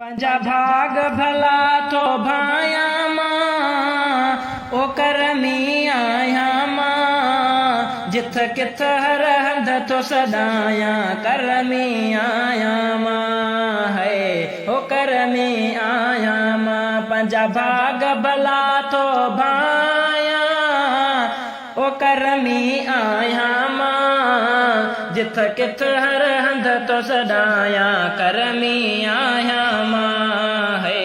पंजा भाग भला तो भाया मां ओ करमी आया मां जिथ किथ रहंद तो सदाया करमी आया मां है ओ करमी आया मां पंजा भाग भला तो भाया ओ करमी आया मां जिथ किथ रहंद तो सदाया करमी आया मां है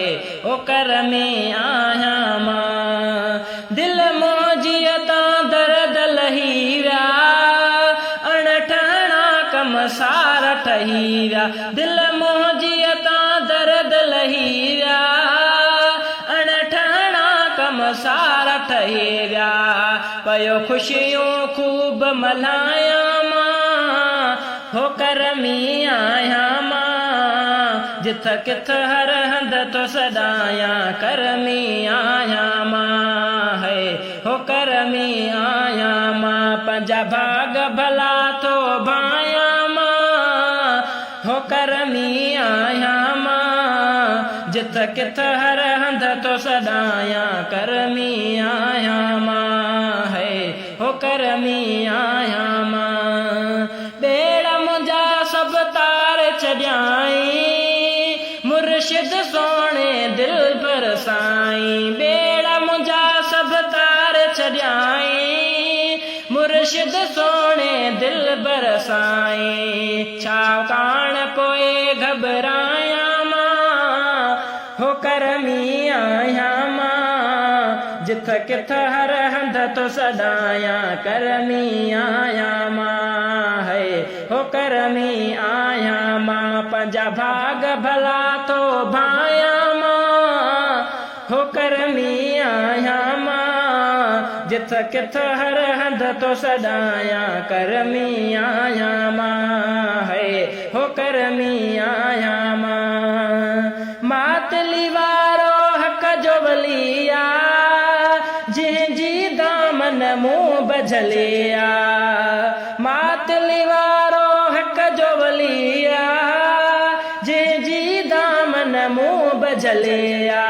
ओ करमी आया मां दिल मोजियता दर्द लहीरा अणठणा कम सार ठहीरा दिल मोजियता दर्द लहीरा अणठणा कम सार ठहीरा पयो खुशियों खूब मल्हाया हो करमी आया मां जिथ किथ रहंद तो सदाया करमी आया मां है हो करमी आया मां पंजा भाग भला तो भाया मां हो करमी आया मां जिथ किथ रहंद तो सदाया करमी आया मां है हो करमी आया मां सब तार छॾियाई मुर्शिद सोने दिल पर साईं बेड़ा मुंहिंजा सब तार छॾियाई मुर्शिद सोने दिल पर साईं छाकाणि पोइ घबराया मां हो करमी आया मां जिथ किथ रहंद तो सदाया करमी आया मां है हो करमी आया मां पंजा भाग भला तो भाया मां हो करमी आया मां जिथ किथ रहंद तो सदाया करमी आया मां है हो करमी आया मां मातली वारो हक जो वलिया जंहिंजी दामन मुंहुं बझलिया मातली वारो हक जो वलिया जंहिंजी दामन मुंहुं बझलिया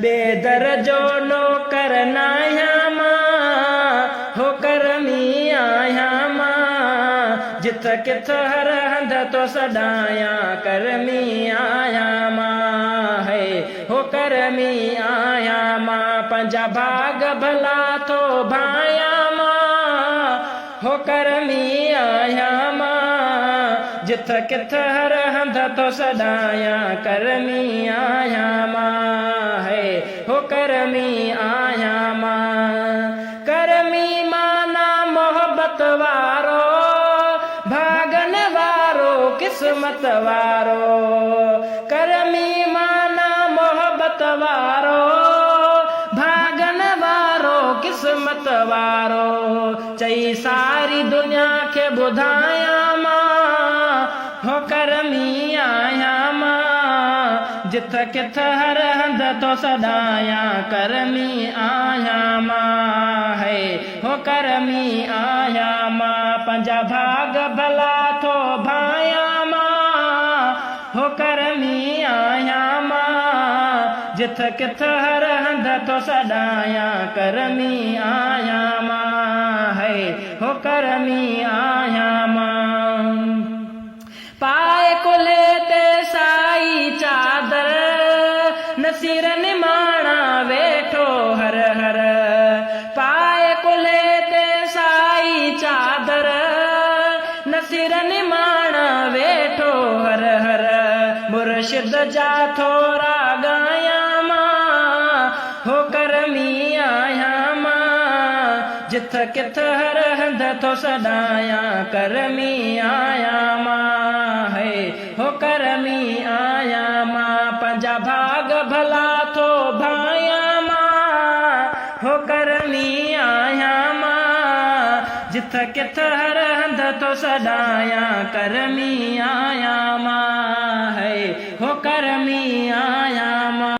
बेदर जो नौकर नाया मां हो करमी आया मां जिथ किथ रहंद तो सदाया करमी आया मां है हो करमी आया मां पंजा भाग भला तो भाया मां हो करमी आया मां जिथ किथ रहंद तो सदाया करमी आया मां है हो करमी आया मां करमी माना मोहब्बत वारो भागन वारो किस्मत वारो करमी माना मोहब्बत वारो भागन वारो किस्मत वारो चई सारी दुनिया के ॿुधाया मां हो करमी आया मां जिथ किथ रहंद तो सदाया करमी आया मां है हो करमी आया मां पंजा भाग भला तो भाया मां हो करमी आया मां जिथ किथ रहंद तो सदाया करमी आया मां है हो करमी आया मां पाए कुल्हे ते साई चादर नसीर निमाणा वेठो हर हर पाए कुल्हे ते साई चादर नसीर निमाणा वेठो हर हर मुर्शिद जा थोरा गाया मां हो करमी आया मां जिथ किथ रहंद तो सदाया करमी आया मां है हो करमी आया मां पंजा भाग भला तो भाया मां हो करमी आया मां जिथ किथ रहंद तो सदाया करमी आया मां है हो करमी आया मां।